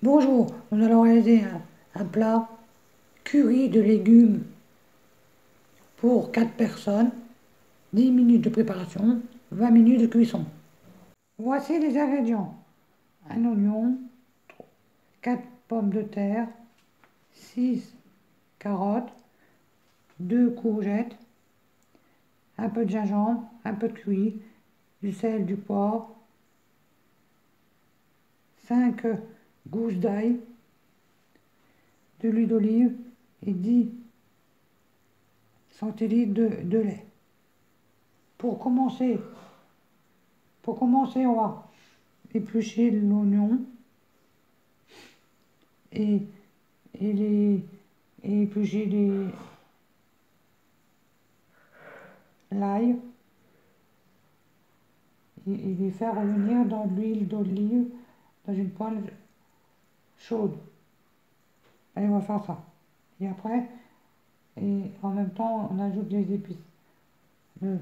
Bonjour, nous allons réaliser un plat curry de légumes pour 4 personnes, 10 minutes de préparation, 20 minutes de cuisson. Voici les ingrédients. Un oignon, 4 pommes de terre, 6 carottes, 2 courgettes, un peu de gingembre, un peu de cuit, du sel, du poivre, 5 gousses d'ail, de l'huile d'olive et 10 centilitres de lait. Pour commencer, on va éplucher l'oignon et, et éplucher l'ail et les faire revenir dans l'huile d'olive dans une poêle chaude. Allez, on va faire ça. Et après, et en même temps, on ajoute les épices. Le,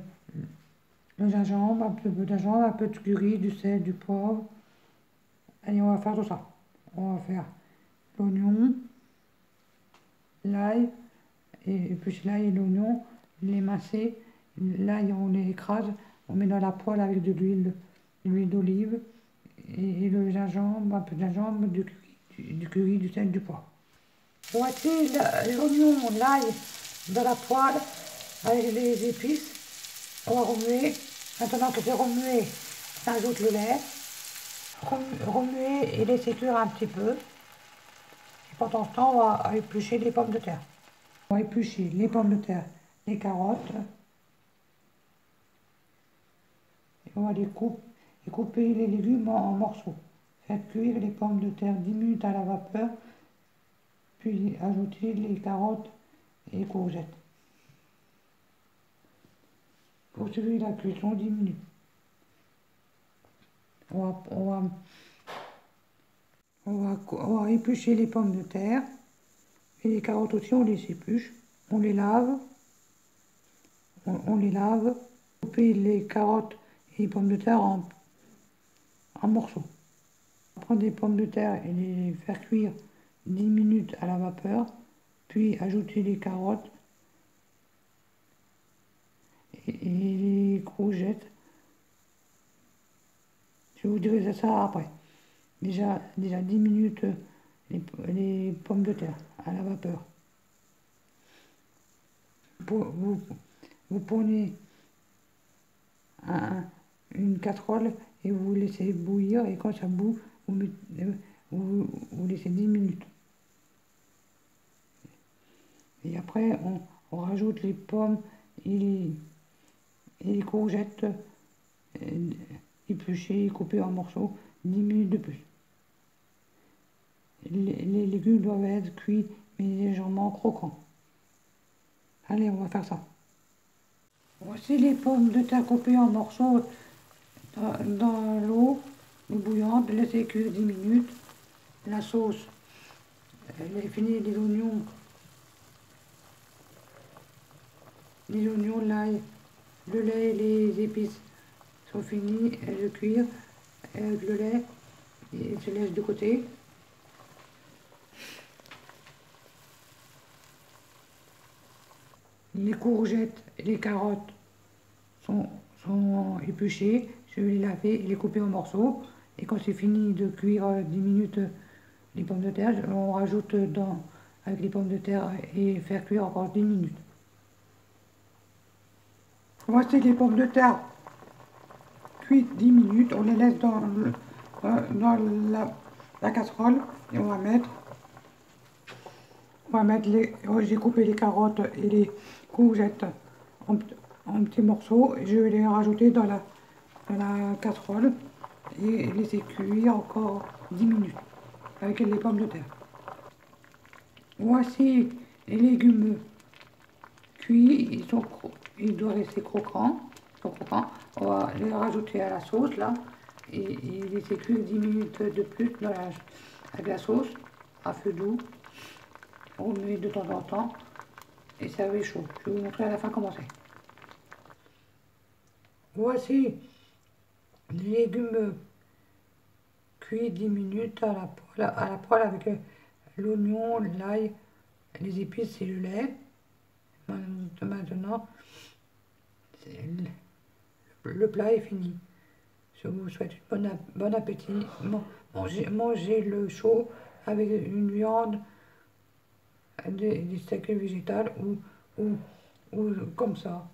le gingembre, un peu de gingembre, un peu de curry, du sel, du poivre. Allez, on va faire tout ça. On va faire l'oignon, l'ail, et puis l'ail et l'oignon, les masser. L'ail, on les écrase, on met dans la poêle avec de l'huile d'olive et le gingembre, un peu de gingembre, du curry, du sel, du poivre. Voici l'oignon, l'ail dans la poêle avec les épices. On va remuer. Maintenant que c'est remué, on ajoute le lait. Remuer et laisser cuire un petit peu. Et pendant ce temps, on va éplucher les pommes de terre. On va éplucher les pommes de terre, les carottes. Et on va couper les légumes en morceaux. Faire cuire les pommes de terre 10 minutes à la vapeur. Puis ajouter les carottes et les courgettes. Poursuivre la cuisson 10 minutes. On va éplucher les pommes de terre. Et les carottes aussi, on les épluche. On les lave. On les lave. Couper les carottes et les pommes de terre en morceaux. Prendre les pommes de terre et les faire cuire 10 minutes à la vapeur. Puis ajouter les carottes et les courgettes. Je vous dirai ça après. Déjà 10 minutes les pommes de terre à la vapeur. Vous prenez une casserole et vous laissez bouillir, et quand ça bout, vous laissez 10 minutes. Et après, on rajoute les pommes et les courgettes épluchées et coupées en morceaux, 10 minutes de plus. Les légumes doivent être cuits mais légèrement croquants. Allez, on va faire ça. Voici les pommes de terre coupées en morceaux dans l'eau bouillante, laissez cuire 10 minutes. La sauce, elle est finie, les oignons, l'ail, le lait et les épices sont finis de cuire avec le lait et se laisse de côté. Les courgettes et les carottes sont épluchées, je vais les laver et les couper en morceaux. Et quand c'est fini de cuire 10 minutes les pommes de terre, on rajoute avec les pommes de terre et faire cuire encore 10 minutes. Voici les pommes de terre cuites 10 minutes, on les laisse dans la casserole et j'ai coupé les carottes et les courgettes en petits morceaux et je vais les rajouter dans la casserole et laisser cuire encore 10 minutes avec les pommes de terre. Voici les légumes cuits, ils doivent rester croquants. On va les rajouter à la sauce là et laisser cuire 10 minutes de plus avec la sauce à feu doux. On met de temps en temps et servir chaud. Je vais vous montrer à la fin comment c'est. Voici les légumes cuit 10 minutes à la poêle avec l'oignon, l'ail, les épices et le lait. Maintenant, le plat est fini. Je vous souhaite bon appétit. Mangez le chaud avec une viande, des steaks végétales ou comme ça.